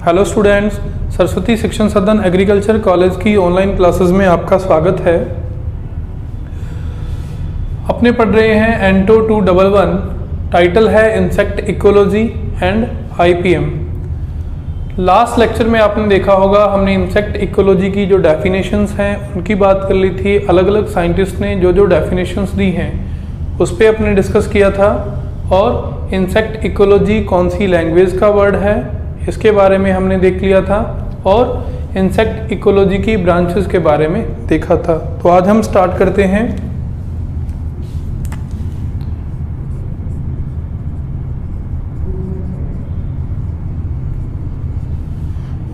Hello students, Saraswati शिक्षण सदन agriculture college की ऑनलाइन क्लासेस में आपका स्वागत है। अपने पढ़ रहे हैं एंटो 211, टाइटल है insect ecology and IPM. Last lecture में आपने देखा होगा हमने इंसेक्ट इकोलॉजी की जो डेफिनेशंस हैं उनकी बात कर ली थी। अलग अलग साइंटिस्ट ने जो जो डेफिनेशंस दी हैं उस पर अपने डिस्कस किया था, और इंसेक्ट इकोलॉजी कौन सी लैंग्वेज का वर्ड है इसके बारे में हमने देख लिया था, और इंसेक्ट इकोलॉजी की ब्रांचेस के बारे में देखा था। तो आज हम स्टार्ट करते हैं।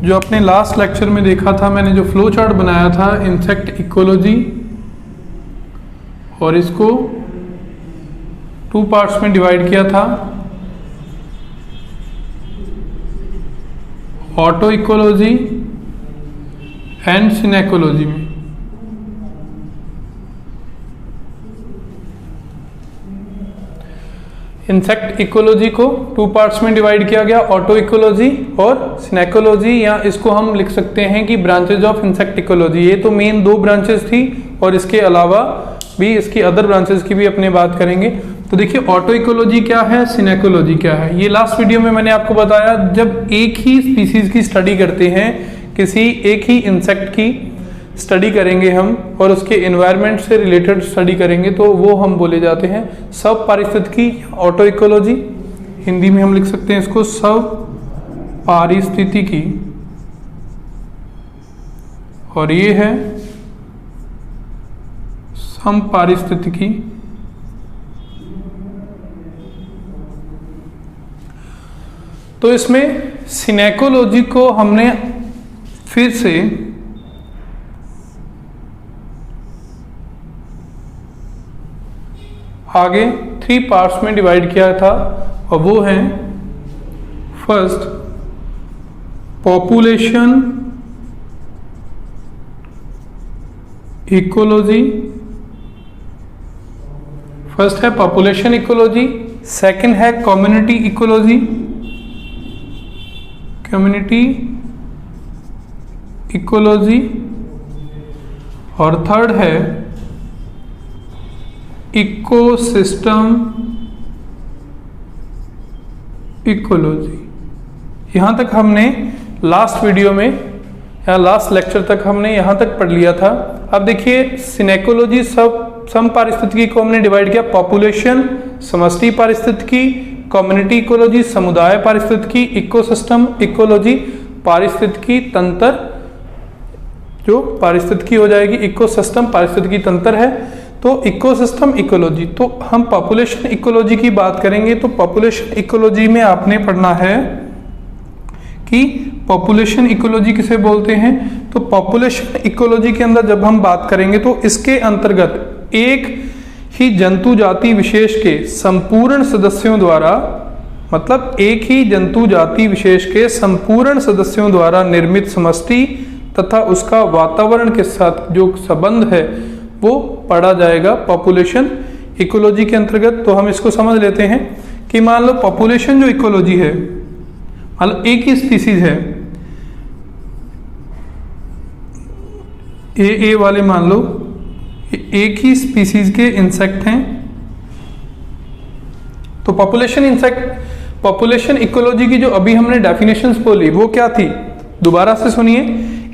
जो अपने लास्ट लेक्चर में देखा था, मैंने जो फ्लो चार्ट बनाया था इंसेक्ट इकोलॉजी, और इसको 2 पार्ट्स में डिवाइड किया था, ऑटो इकोलॉजी एंड सिनेकोलॉजी में। इंसेक्ट इकोलॉजी को 2 पार्ट्स में डिवाइड किया गया, ऑटो इकोलॉजी और सिनेकोलॉजी, या इसको हम लिख सकते हैं कि ब्रांचेज ऑफ इंसेक्ट इकोलॉजी। ये तो मेन 2 ब्रांचेस थी, और इसके अलावा भी इसकी अदर ब्रांचेस की भी अपने बात करेंगे। तो देखिए, ऑटो इकोलॉजी क्या है, सिनेकोलॉजी क्या है। ये लास्ट वीडियो में मैंने आपको बताया, जब एक ही स्पीसीज की स्टडी करते हैं, किसी एक ही इंसेक्ट की स्टडी करेंगे हम और उसके एनवायरनमेंट से रिलेटेड स्टडी करेंगे, तो वो हम बोले जाते हैं सब पारिस्थितिकी, ऑटो इकोलॉजी। हिंदी में हम लिख सकते हैं इसको सब पारिस्थितिकी, और ये है सम पारिस्थितिकी। तो इसमें सिनेकोलॉजी को हमने फिर से आगे 3 पार्ट्स में डिवाइड किया था, और वो है फर्स्ट पॉपुलेशन इकोलॉजी। फर्स्ट है पॉपुलेशन इकोलॉजी, सेकंड है कम्युनिटी इकोलॉजी, कम्युनिटी इकोलॉजी, और थर्ड है इकोसिस्टम इकोलॉजी। यहां तक हमने लास्ट वीडियो में या लास्ट लेक्चर तक हमने यहां तक पढ़ लिया था। अब देखिए, सिनेकोलॉजी सम पारिस्थितिकी को हमने डिवाइड किया, पॉपुलेशन समष्टि पारिस्थितिकी, कम्युनिटी इकोलॉजी समुदाय पारिस्थितिकी, इकोसिस्टम इकोलॉजी पारिस्थितिकी तंत्र, जो पारिस्थितिकी हो जाएगी, इकोसिस्टम पारिस्थितिकी तंत्र है। तो इकोसिस्टम इकोलॉजी, तो हम पॉपुलेशन इकोलॉजी की बात करेंगे। तो पॉपुलेशन इकोलॉजी में आपने पढ़ना है कि पॉपुलेशन इकोलॉजी किसे बोलते हैं। तो पॉपुलेशन इकोलॉजी के अंदर जब हम बात करेंगे तो इसके अंतर्गत एक ही जंतु जाति विशेष के संपूर्ण सदस्यों द्वारा, मतलब एक ही जंतु जाति विशेष के संपूर्ण सदस्यों द्वारा निर्मित समष्टि तथा उसका वातावरण के साथ जो संबंध है वो पढ़ा जाएगा पॉपुलेशन इकोलॉजी के अंतर्गत। तो हम इसको समझ लेते हैं कि मान लो पॉपुलेशन जो इकोलॉजी है, मान लो एक ही स्पीसीज है, ए वाले मान लो एक ही स्पीसीज के इंसेक्ट हैं। तो पॉपुलेशन इकोलॉजी की जो अभी हमने डेफिनेशंस बोली वो क्या थी, दोबारा से सुनिए।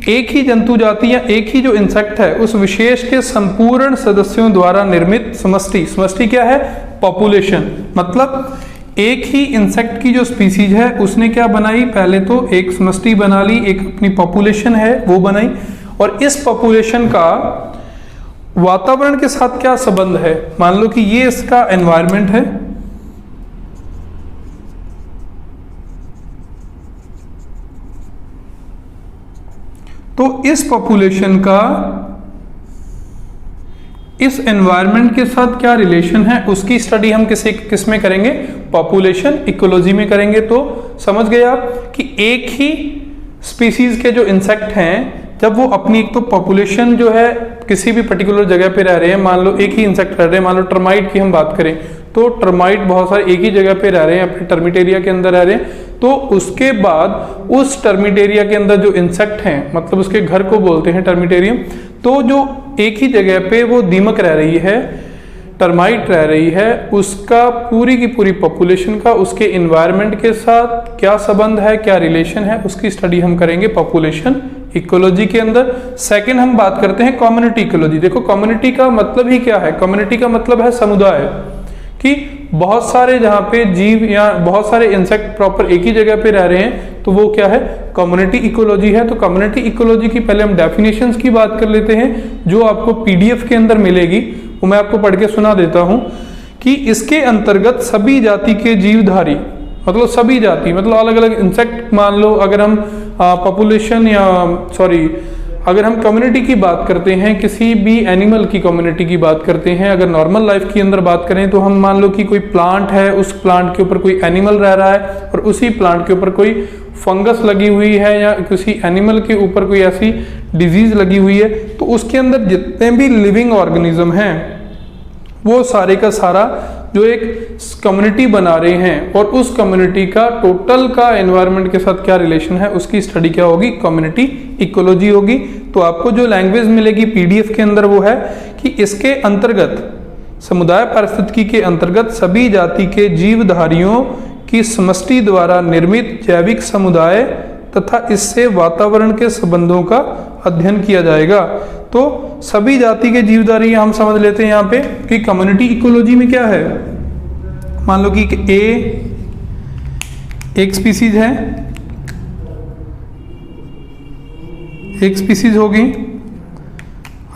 एक ही जंतु जाति या एक ही जो इंसेक्ट है उस विशेष के संपूर्ण सदस्यों द्वारा निर्मित समष्टि। समष्टि क्या है, पॉपुलेशन। मतलब एक ही इंसेक्ट की जो स्पीसीज है उसने क्या बनाई, पहले तो एक समष्टि बना ली, एक अपनी पॉपुलेशन है वो बनाई, और इस पॉपुलेशन का वातावरण के साथ क्या संबंध है। मान लो कि ये इसका एनवायरनमेंट है, तो इस पॉपुलेशन का इस एनवायरनमेंट के साथ क्या रिलेशन है, उसकी स्टडी हम किस में करेंगे, पॉपुलेशन इकोलॉजी में करेंगे। तो समझ गए आप कि एक ही स्पीसीज के जो इंसेक्ट हैं, जब वो अपनी एक तो पॉपुलेशन जो है किसी भी पर्टिकुलर जगह पे रह रहे हैं, मान लो एक ही इंसेक्ट रह रहे हैं, मान लो टर्माइट की हम बात करें तो टर्माइट बहुत सारे एक ही जगह पे रह रहे हैं, अपने टर्मिट एरिया के अंदर रह रहे हैं, तो उसके बाद उस टर्मिट एरिया के अंदर जो इंसेक्ट हैं, मतलब उसके घर को बोलते हैं टर्मिटेरियम, तो जो एक ही जगह पे वो दीमक रह रही है, टर्माइट रह रही है, उसका पूरी की पूरी पॉपुलेशन का उसके एनवायरनमेंट के साथ क्या संबंध है, क्या रिलेशन है, उसकी स्टडी हम करेंगे पॉपुलेशन इकोलॉजी के अंदर। सेकंड हम बात करते हैं कम्युनिटी इकोलॉजी। देखो कम्युनिटी का मतलब ही क्या है, कम्युनिटी का मतलब है समुदाय, कि बहुत सारे जहां पे जीव या बहुत सारे इंसेक्ट प्रॉपर एक ही जगह पे रह रहे हैं, तो वो क्या है, कम्युनिटी इकोलॉजी है। तो कम्युनिटी इकोलॉजी की पहले हम डेफिनेशंस की बात कर लेते हैं, जो आपको पीडीएफ के अंदर मिलेगी, वो मैं आपको पढ़ के सुना देता हूं कि इसके अंतर्गत सभी जाति के जीवधारी, मतलब सभी जाति मतलब अलग अलग इंसेक्ट, मान लो अगर हम पॉपुलेशन या अगर हम कम्युनिटी की बात करते हैं, किसी भी एनिमल की कम्युनिटी की बात करते हैं, अगर नॉर्मल लाइफ की अंदर बात करें तो हम मान लो कि कोई प्लांट है, उस प्लांट के ऊपर कोई एनिमल रह रहा है और उसी प्लांट के ऊपर कोई फंगस लगी हुई है या किसी एनिमल के ऊपर कोई ऐसी डिजीज लगी हुई है, तो उसके अंदर जितने भी लिविंग ऑर्गेनिज्म हैं वो सारे का सारा जो एक कम्युनिटी बना रहे हैं, और उस कम्युनिटी का टोटल का एनवायरनमेंट के साथ क्या रिलेशन है, उसकी स्टडी क्या होगी, कम्युनिटी इकोलॉजी होगी। तो आपको जो लैंग्वेज मिलेगी पीडीएफ के अंदर वो है कि इसके अंतर्गत समुदाय पारिस्थितिकी के अंतर्गत सभी जाति के जीवधारियों की समष्टि द्वारा निर्मित जैविक समुदाय तथा इससे वातावरण के संबंधों का अध्ययन किया जाएगा। तो सभी जाति के जीवधारी हम समझ लेते हैं यहाँ पे कि कम्युनिटी इकोलॉजी में क्या है, मान लो कि एक स्पीसीज है, एक स्पीसीज होगी,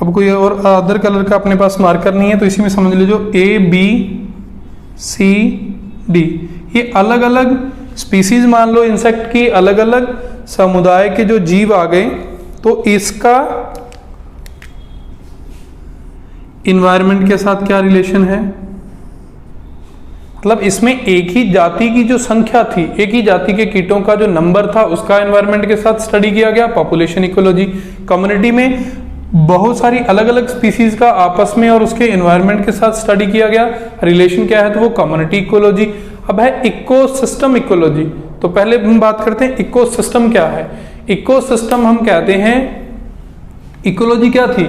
अब कोई और अदर कलर का अपने पास मार्कर नहीं है तो इसी में समझ लीजिए A B C D, ये अलग अलग स्पीसीज मान लो इंसेक्ट की, अलग अलग समुदाय के जो जीव आ गए, तो इसका इन्वायरमेंट के साथ क्या रिलेशन है, मतलब इसमें एक ही जाति की जो संख्या थी, एक ही जाति के कीटों का जो नंबर था, उसका एनवायरनमेंट के साथ स्टडी किया गया, पॉपुलेशन इकोलॉजी। कम्युनिटी में बहुत सारी अलग अलग स्पीसीज का आपस में और उसके एनवायरनमेंट के साथ स्टडी किया गया, रिलेशन क्या है, तो वो कम्युनिटी इकोलॉजी। अब है इकोसिस्टम इकोलॉजी। तो पहले हम बात करते हैं इकोसिस्टम क्या है। इकोसिस्टम हम कहते हैं, इकोलॉजी क्या थी,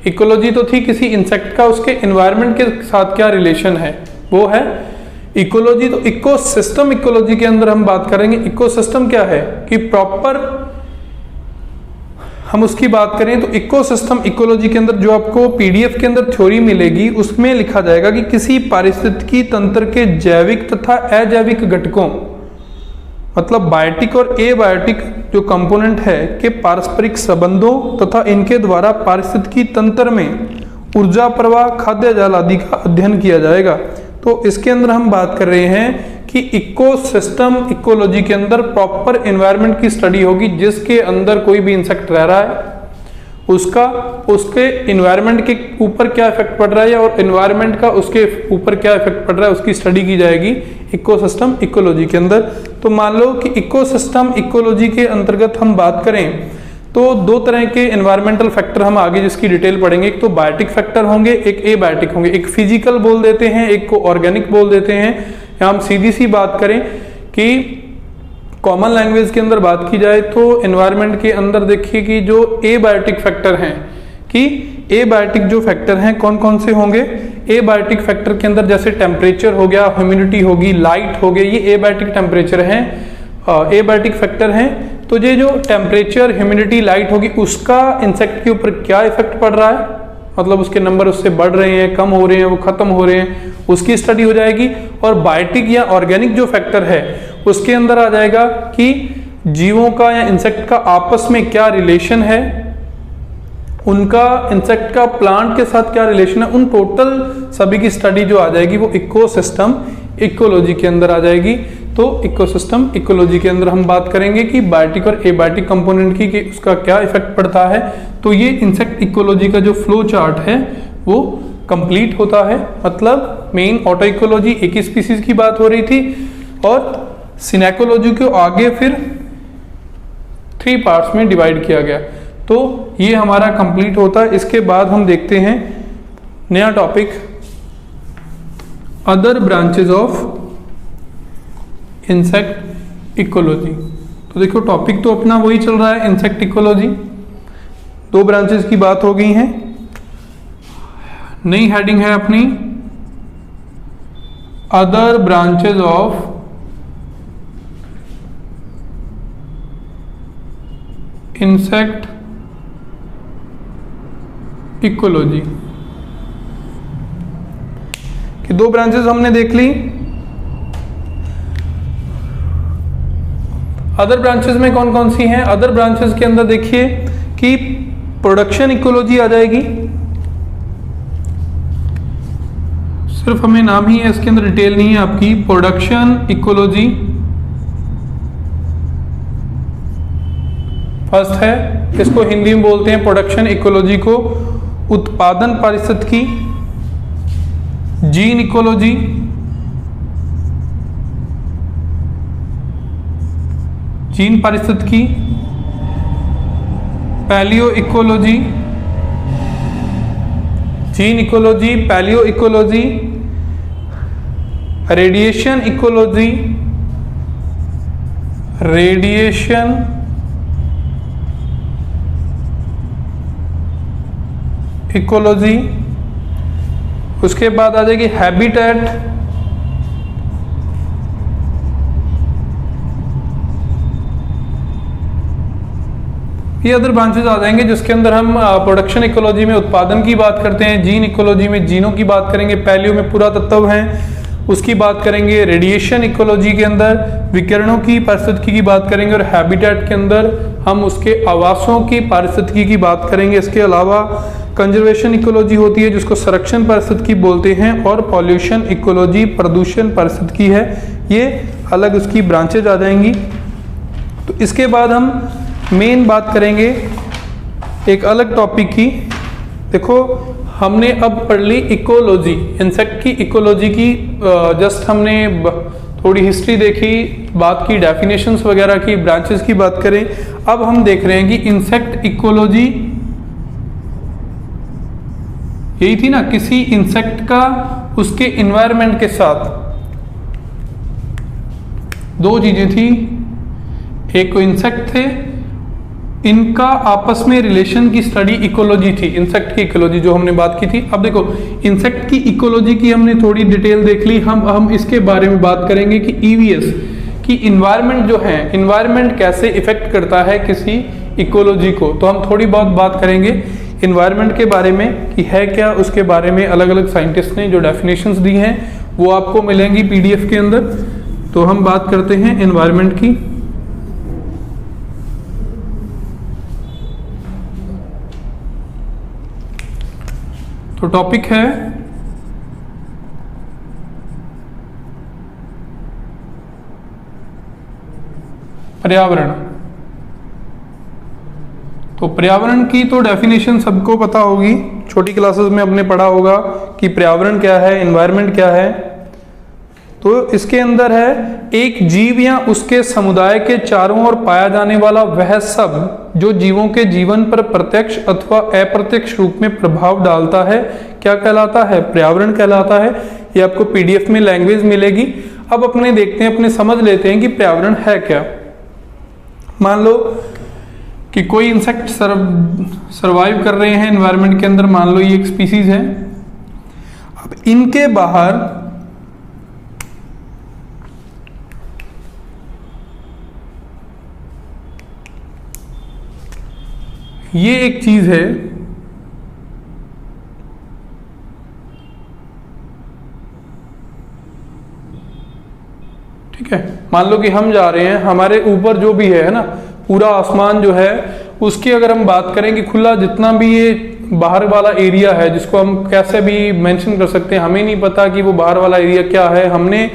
इकोलॉजी तो थी किसी इंसेक्ट का उसके एनवायरनमेंट के साथ क्या रिलेशन है, वो है इकोलॉजी। तो इकोसिस्टम इकोलॉजी के अंदर हम बात करेंगे, इकोसिस्टम क्या है कि प्रॉपर हम उसकी बात करें तो इकोसिस्टम इकोलॉजी के अंदर जो आपको पीडीएफ के अंदर थ्योरी मिलेगी उसमें लिखा जाएगा कि किसी पारिस्थितिकी तंत्र के जैविक तथा अजैविक घटकों, मतलब बायोटिक और एबायोटिक जो कंपोनेंट है के पारस्परिक संबंधों तथा इनके द्वारा पारिस्थितिकी तंत्र में ऊर्जा प्रवाह, खाद्य जाल आदि का अध्ययन किया जाएगा। तो इसके अंदर हम बात कर रहे हैं कि इकोसिस्टम इकोलॉजी के अंदर प्रॉपर एनवायरनमेंट की स्टडी होगी, जिसके अंदर कोई भी इंसेक्ट रह रहा है उसका उसके एनवायरनमेंट के ऊपर क्या इफेक्ट पड़ रहा है और एनवायरनमेंट का उसके ऊपर क्या इफेक्ट पड़ रहा है, उसकी स्टडी की जाएगी इकोसिस्टम इकोलॉजी के अंदर। तो मान लो कि इकोसिस्टम इकोलॉजी के अंतर्गत हम बात करें तो दो तरह के एनवायरमेंटल फैक्टर हम आगे जिसकी डिटेल पढ़ेंगे, एक तो बायोटिक फैक्टर होंगे, एक एबायोटिक होंगे, एक फिजिकल बोल देते हैं, एक को ऑर्गेनिक बोल देते हैं। या हम सीधी सी बात करें कि कॉमन लैंग्वेज के अंदर बात की जाए तो एनवायरनमेंट के अंदर देखिए कि जो एबायोटिक फैक्टर हैं, कि एबायोटिक जो फैक्टर हैं कौन कौन से होंगे। एबायोटिक फैक्टर के अंदर जैसे टेम्परेचर हो गया, ह्यूमिडिटी होगी, लाइट हो गया, ये एबायोटिक टेम्परेचर हैं, एबायोटिक फैक्टर हैं। तो ये जो टेम्परेचर, ह्यूमिडिटी, लाइट होगी उसका इंसेक्ट के ऊपर क्या इफेक्ट पड़ रहा है, मतलब उसके नंबर उससे बढ़ रहे हैं, कम हो रहे हैं, वो खत्म हो रहे हैं, उसकी स्टडी हो जाएगी। और बायोटिक या ऑर्गेनिक जो फैक्टर है उसके अंदर आ जाएगा कि जीवों का या इंसेक्ट का आपस में क्या रिलेशन है, उनका इंसेक्ट का प्लांट के साथ क्या रिलेशन है, उन टोटल सभी की स्टडी जो आ जाएगी वो इकोसिस्टम इकोलॉजी के अंदर आ जाएगी। तो इकोसिस्टम इकोलॉजी के अंदर हम बात करेंगे कि बायोटिक और एबायोटिक कंपोनेंट की कि उसका क्या इफेक्ट पड़ता है। तो ये इंसेक्ट इकोलॉजी का जो फ्लो चार्ट है वो कंप्लीट होता है। मतलब मेन ऑटो इकोलॉजी एक ही स्पीसीज की बात हो रही थी और सिनेकोलॉजी को आगे फिर 3 पार्ट्स में डिवाइड किया गया। तो ये हमारा कंप्लीट होता है। इसके बाद हम देखते हैं नया topic, other branches of insect ecology. तो देखो टॉपिक तो अपना वही चल रहा है, इंसेक्ट इकोलॉजी। 2 ब्रांचेस की बात हो गई हैं। नई हेडिंग है अपनी other branches of insect ecology कि 2 ब्रांचेस हमने देख ली। अदर ब्रांचेस में कौन कौन सी हैं? अदर ब्रांचेस के अंदर देखिए कि प्रोडक्शन इकोलॉजी आ जाएगी, सिर्फ हमें नाम ही है, इसके अंदर डिटेल नहीं है आपकी। प्रोडक्शन इकोलॉजी फर्स्ट है, इसको हिंदी में बोलते हैं प्रोडक्शन इकोलॉजी को उत्पादन पारिस्थितिकी। जीन इकोलॉजी, जीन पारिस्थितिकी। Palaeo ecology, gene ecology, palaeo ecology. Radiation ecology, radiation ecology. उसके बाद आ जाएगी हैबिटेट, ये अदर ब्रांचेज आ जाएंगे जिसके अंदर हम प्रोडक्शन इकोलॉजी में उत्पादन की बात करते हैं, जीन इकोलॉजी में जीनों की बात करेंगे, पैलियो में पुरातत्व हैं उसकी बात करेंगे, रेडिएशन इकोलॉजी के अंदर विकिरणों की पारिस्थितिकी की बात करेंगे और हैबिटेट के अंदर हम उसके आवासों की पारिस्थितिकी की बात करेंगे। इसके अलावा कंजर्वेशन इकोलॉजी होती है जिसको संरक्षण पारिस्थितिकी बोलते हैं, और पॉल्यूशन इकोलॉजी प्रदूषण पारिस्थितिकी है। ये अलग उसकी ब्रांचेज आ जाएंगी। तो इसके बाद हम मेन बात करेंगे एक अलग टॉपिक की। देखो हमने अब पढ़ ली इकोलॉजी, इंसेक्ट की इकोलॉजी की, जस्ट हमने थोड़ी हिस्ट्री देखी, बात की डेफिनेशंस वगैरह की, ब्रांचेस की बात करें। अब हम देख रहे हैं कि इंसेक्ट इकोलॉजी यही थी ना, किसी इंसेक्ट का उसके इन्वायरमेंट के साथ 2 चीजें थी, एक को इंसेक्ट थे, इनका आपस में रिलेशन की स्टडी इकोलॉजी थी, इंसेक्ट की इकोलॉजी जो हमने बात की थी। अब देखो इंसेक्ट की इकोलॉजी की हमने थोड़ी डिटेल देख ली, हम इसके बारे में बात करेंगे कि ईवीएस की इन्वायरमेंट जो है, इन्वायरमेंट कैसे इफेक्ट करता है किसी इकोलॉजी को। तो हम थोड़ी बहुत बात करेंगे इन्वायरमेंट के बारे में कि है क्या, उसके बारे में अलग अलग साइंटिस्ट ने जो डेफिनेशंस दी हैं वो आपको मिलेंगी पीडीएफ के अंदर। तो हम बात करते हैं इन्वायरमेंट की। तो टॉपिक है पर्यावरण। तो पर्यावरण की तो डेफिनेशन सबको पता होगी, छोटी क्लासेस में आपने पढ़ा होगा कि पर्यावरण क्या है, एनवायरनमेंट क्या है। तो इसके अंदर है एक जीव या उसके समुदाय के चारों ओर पाया जाने वाला वह सब जो जीवों के जीवन पर प्रत्यक्ष अथवा अप्रत्यक्ष रूप में प्रभाव डालता है, क्या कहलाता है? पर्यावरण कहलाता है। ये आपको पीडीएफ में लैंग्वेज मिलेगी। अब अपने देखते हैं, अपने समझ लेते हैं कि पर्यावरण है क्या। मान लो कि कोई इंसेक्ट सर्वाइव कर रहे हैं एनवायरनमेंट के अंदर, मान लो ये एक स्पीसीज है। अब इनके बाहर ये एक चीज है, ठीक है। मान लो कि हम जा रहे हैं, हमारे ऊपर जो भी है ना, पूरा आसमान जो है उसकी अगर हम बात करें कि खुला जितना भी ये बाहर वाला एरिया है, जिसको हम कैसे भी मेंशन कर सकते हैं, हमें नहीं पता कि वो बाहर वाला एरिया क्या है, हमने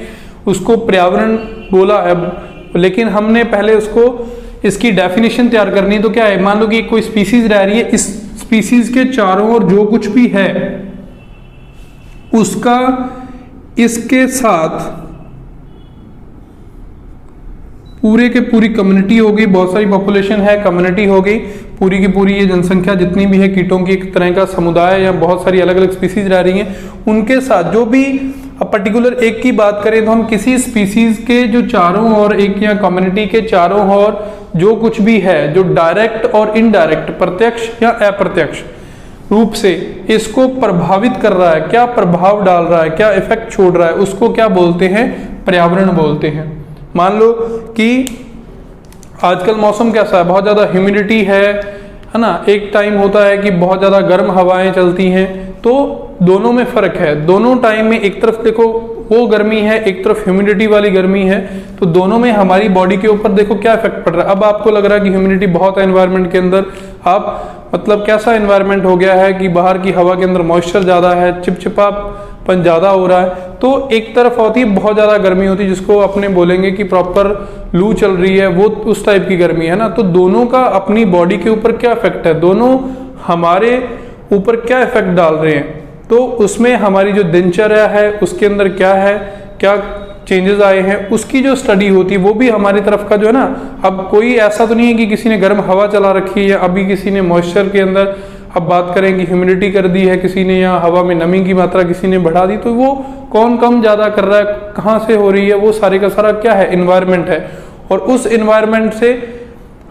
उसको पर्यावरण बोला है, लेकिन हमने पहले उसको इसकी डेफिनेशन तैयार करनी। तो क्या है, मान लो कि कोई स्पीसीज रह रही है, इस स्पीसीज के चारों ओर जो कुछ भी है उसका इसके साथ पूरे के पूरी कम्युनिटी हो गई, बहुत सारी पॉपुलेशन है, कम्युनिटी हो गई, पूरी की पूरी ये जनसंख्या जितनी भी है कीटों की एक तरह का समुदाय या बहुत सारी अलग अलग स्पीसीज रह रही हैं, उनके साथ जो भी अब पर्टिकुलर एक की बात करें तो हम किसी स्पीसीज के जो चारों ओर एक या कम्युनिटी के चारों ओर जो कुछ भी है जो डायरेक्ट और इनडायरेक्ट प्रत्यक्ष या अप्रत्यक्ष रूप से इसको प्रभावित कर रहा है, क्या प्रभाव डाल रहा है, क्या इफेक्ट छोड़ रहा है, उसको क्या बोलते हैं, पर्यावरण बोलते हैं। मान लो कि आजकल मौसम कैसा है, बहुत ज्यादा ह्यूमिडिटी है ना, एक टाइम होता है कि बहुत ज्यादा गर्म हवाएं चलती हैं, तो दोनों में फर्क है। दोनों टाइम में एक तरफ देखो वो गर्मी है, एक तरफ ह्यूमिडिटी वाली गर्मी है, तो दोनों में हमारी बॉडी के ऊपर देखो क्या इफेक्ट पड़ रहा है। अब आपको लग रहा है कि ह्यूमिडिटी बहुत है एनवायरनमेंट के अंदर, आप मतलब कैसा एनवायरनमेंट हो गया है कि बाहर की हवा के अंदर मॉइस्चर ज्यादा है, चिपचिपापन ज्यादा हो रहा है, तो एक तरफ होती है बहुत ज्यादा गर्मी होती है जिसको अपने बोलेंगे कि प्रॉपर लू चल रही है, वो उस टाइप की गर्मी है ना। तो दोनों का अपनी बॉडी के ऊपर क्या इफेक्ट है, दोनों हमारे ऊपर क्या इफेक्ट डाल रहे हैं, तो उसमें हमारी जो दिनचर्या है उसके अंदर क्या है, क्या चेंजेस आए हैं, उसकी जो स्टडी होती है वो भी हमारी तरफ का जो है ना। अब कोई ऐसा तो नहीं है कि किसी ने गर्म हवा चला रखी है या अभी किसी ने मॉइस्चर के अंदर, अब बात करें कि ह्यूमिडिटी कर दी है किसी ने या हवा में नमी की मात्रा किसी ने बढ़ा दी, तो वो कौन कम ज्यादा कर रहा है, कहाँ से हो रही है, वो सारे का सारा क्या है, इन्वायरमेंट है। और उस इन्वायरमेंट से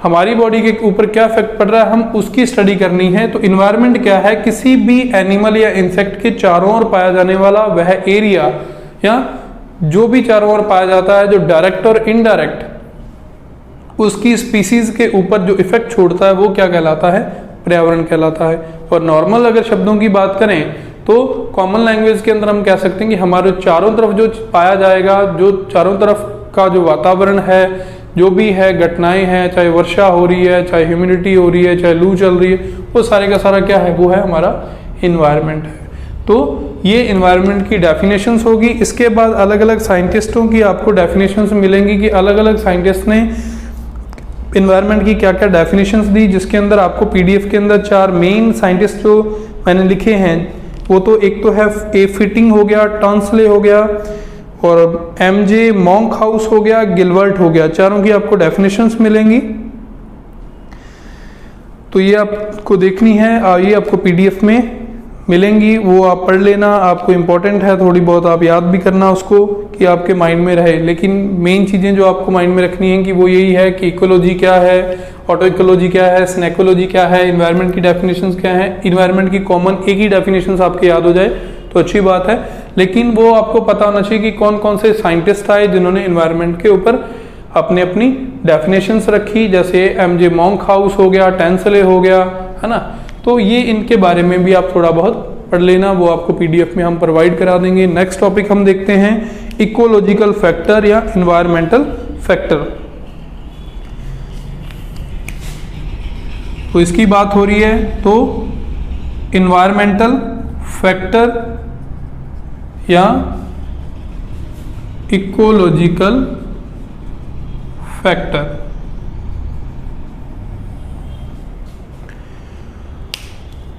हमारी बॉडी के ऊपर क्या इफेक्ट पड़ रहा है, हम उसकी स्टडी करनी है। तो इन्वायरमेंट क्या है, किसी भी एनिमल या इंसेक्ट के चारों ओर पाया जाने वाला वह एरिया या जो भी चारों ओर पाया जाता है जो डायरेक्ट और इनडायरेक्ट उसकी स्पीसीज के ऊपर जो इफेक्ट छोड़ता है वो क्या कहलाता है, पर्यावरण कहलाता है। और नॉर्मल अगर शब्दों की बात करें तो कॉमन लैंग्वेज के अंदर हम कह सकते हैं कि हमारे चारों तरफ जो पाया जाएगा, जो चारों तरफ का जो वातावरण है, जो भी है घटनाएं हैं, चाहे वर्षा हो रही है, चाहे ह्यूमिडिटी हो रही है, चाहे लू चल रही है, वो सारे का सारा क्या है, वो है हमारा इन्वायरमेंट है। तो ये इन्वायरमेंट की डेफिनेशंस होगी। इसके बाद अलग अलग साइंटिस्टों की आपको डेफिनेशंस मिलेंगी कि अलग अलग साइंटिस्ट ने इन्वायरमेंट की क्या क्या डेफिनेशंस दी, जिसके अंदर आपको पीडीएफ के अंदर 4 मेन साइंटिस्ट जो मैंने लिखे हैं, वो तो एक तो है ए फिटिंग हो गया, टॉन्सले हो गया और एमजे मॉन्कहाउस हो गया, गिलबर्ट हो गया, चारों की आपको डेफिनेशंस मिलेंगी। तो ये आपको देखनी है, ये आपको पीडीएफ में मिलेंगी, वो आप पढ़ लेना, आपको इम्पोर्टेंट है, थोड़ी बहुत आप याद भी करना उसको कि आपके माइंड में रहे। लेकिन मेन चीज़ें जो आपको माइंड में रखनी है कि वो यही है कि इकोलॉजी क्या है, ऑटो इकोलॉजी क्या है, स्नेकोलॉजी क्या है, इन्वायरमेंट की डेफिनेशंस क्या है। इन्वायरमेंट की कॉमन एक ही डेफिनेशंस आपके याद हो जाए तो अच्छी बात है, लेकिन वो आपको पता होना चाहिए कि कौन कौन से साइंटिस्ट आए जिन्होंने इन्वायरमेंट के ऊपर अपने अपनी डेफिनेशंस रखी, जैसे एमजे मॉन्कहाउस हो गया, टॉन्सले हो गया, है ना। तो ये इनके बारे में भी आप थोड़ा बहुत पढ़ लेना, वो आपको पीडीएफ में हम प्रोवाइड करा देंगे। नेक्स्ट टॉपिक हम देखते हैं इकोलॉजिकल फैक्टर या इन्वायरमेंटल फैक्टर। तो इसकी बात हो रही है, तो इन्वायरमेंटल फैक्टर या इकोलॉजिकल फैक्टर।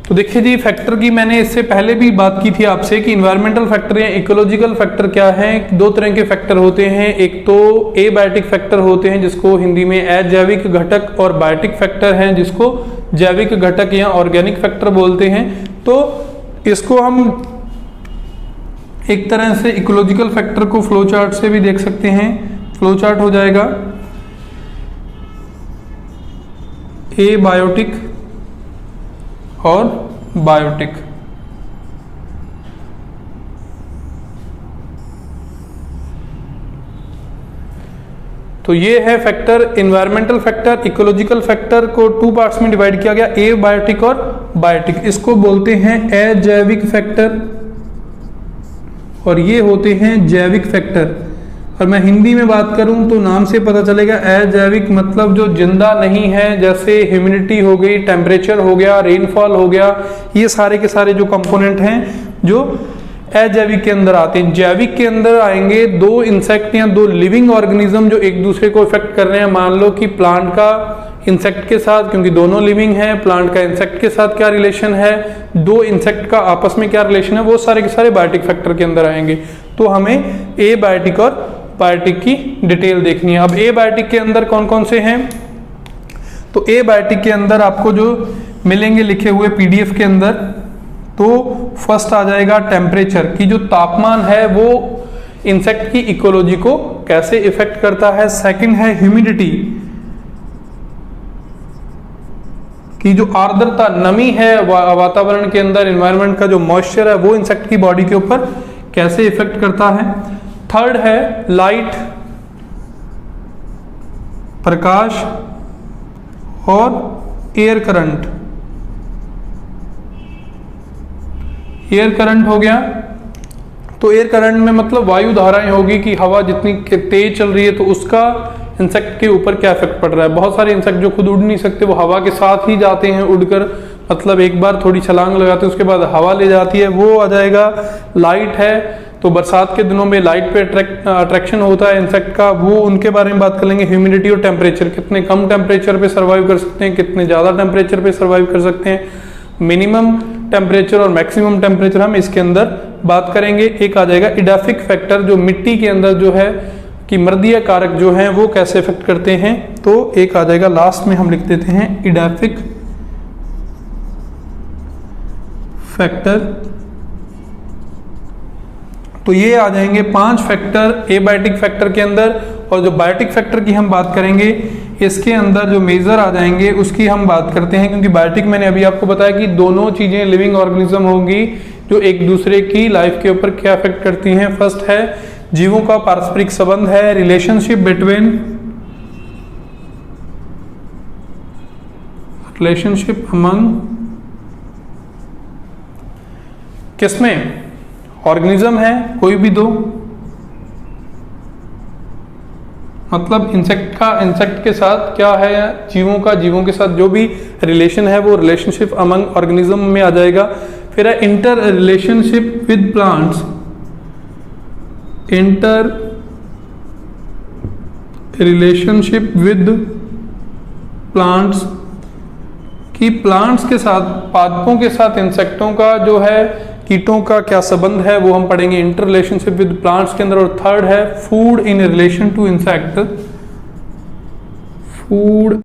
तो देखिए जी, फैक्टर की मैंने इससे पहले भी बात की थी आपसे कि इन्वायरमेंटल फैक्टर या इकोलॉजिकल फैक्टर क्या है। 2 तरह के फैक्टर होते हैं, एक तो एबायोटिक फैक्टर होते हैं जिसको हिंदी में अजैविक घटक, और बायोटिक फैक्टर हैं जिसको जैविक घटक या ऑर्गेनिक फैक्टर बोलते हैं। तो इसको हम एक तरह से इकोलॉजिकल फैक्टर को फ्लो चार्ट से भी देख सकते हैं। फ्लो चार्ट हो जाएगा एबायोटिक और बायोटिक। तो ये है factor, environmental factor. Ecological factor को 2 पार्ट्स में डिवाइड किया गया, एबायोटिक और बायोटिक। इसको बोलते हैं अजैविक फैक्टर और ये होते हैं जैविक फैक्टर। और मैं हिंदी में बात करूं तो नाम से पता चलेगा, अजैविक मतलब जो जिंदा नहीं है, जैसे ह्यूमिडिटी हो गई, टेम्परेचर हो गया, रेनफॉल हो गया, ये सारे के सारे जो कंपोनेंट हैं जो अजैविक के अंदर आते हैं। जैविक के अंदर आएंगे 2 इंसेक्ट या 2 लिविंग ऑर्गेनिज्म जो एक दूसरे को इफेक्ट कर रहे हैं। मान लो कि प्लांट का इंसेक्ट के साथ, क्योंकि दोनों लिविंग है, प्लांट का इंसेक्ट के साथ क्या रिलेशन है, 2 इंसेक्ट का आपस में क्या रिलेशन है, वो सारे के सारे बायोटिक फैक्टर के अंदर आएंगे। तो हमें एबायोटिक और बायोटिक की डिटेल देखनी है। अब एबायोटिक के अंदर कौन कौन से हैं, तो एबायोटिक के अंदर आपको जो मिलेंगे लिखे हुए पीडीएफ के अंदर, तो फर्स्ट आ जाएगा टेम्परेचर, की जो तापमान है वो इंसेक्ट की इकोलॉजी को कैसे इफेक्ट करता है। सेकंड है ह्यूमिडिटी, कि जो आर्द्रता नमी है वातावरण के अंदर, एनवायरनमेंट का जो मॉइस्चर है वो इंसेक्ट की बॉडी के ऊपर कैसे इफेक्ट करता है। थर्ड है लाइट, प्रकाश और एयर करंट। एयर करंट हो गया, तो एयर करंट में मतलब वायु धाराएं होगी कि हवा जितनी तेज चल रही है तो उसका इंसेक्ट के ऊपर क्या इफेक्ट पड़ रहा है। बहुत सारे इंसेक्ट जो खुद उड़ नहीं सकते वो हवा के साथ ही जाते हैं उड़कर, मतलब एक बार थोड़ी छलांग लगाते हैं उसके बाद हवा ले जाती है, वो आ जाएगा। लाइट है, तो बरसात के दिनों में लाइट पे अट्रैक्शन होता है इंसेक्ट का, वो उनके बारे में बात कर लेंगे। ह्यूमिडिटी और टेम्परेचर, कितने कम टेम्परेचर पे सर्वाइव कर सकते हैं, कितने ज़्यादा टेम्परेचर पे सर्वाइव कर सकते हैं, मिनिमम टेम्परेचर और मैक्सिमम टेम्परेचर हम इसके अंदर बात करेंगे। एक आ जाएगा इडाफिक फैक्टर, जो मिट्टी के अंदर जो है कि मृदीय कारक जो हैं वो कैसे इफेक्ट करते हैं, तो एक आ जाएगा लास्ट में हम लिख देते हैं इडाफिक फैक्टर। तो ये आ जाएंगे 5 फैक्टर एबायोटिक फैक्टर के अंदर। और जो बायोटिक फैक्टर की हम बात करेंगे इसके अंदर जो मेजर आ जाएंगे उसकी हम बात करते हैं, क्योंकि बायोटिक मैंने अभी आपको बताया कि दोनों चीजें लिविंग ऑर्गेनिज्म होंगी जो एक दूसरे की लाइफ के ऊपर क्या इफेक्ट करती हैं। फर्स्ट है जीवों का पारस्परिक संबंध है, रिलेशनशिप बिटवीन, रिलेशनशिप अमंग, किसमें, ऑर्गेनिज्म है कोई भी दो, मतलब इंसेक्ट के साथ क्या है, जीवों के साथ जो भी रिलेशन है वो रिलेशनशिप अमंग ऑर्गेनिज्म में आ जाएगा। फिर है inter relationship with plants, inter relationship with plants, कि प्लांट्स के साथ, पादपों के साथ इंसेक्टों का जो है, कीटों का क्या संबंध है वो हम पढ़ेंगे इंटर रिलेशनशिप विद प्लांट्स के अंदर। और थर्ड है food in relation to insect, food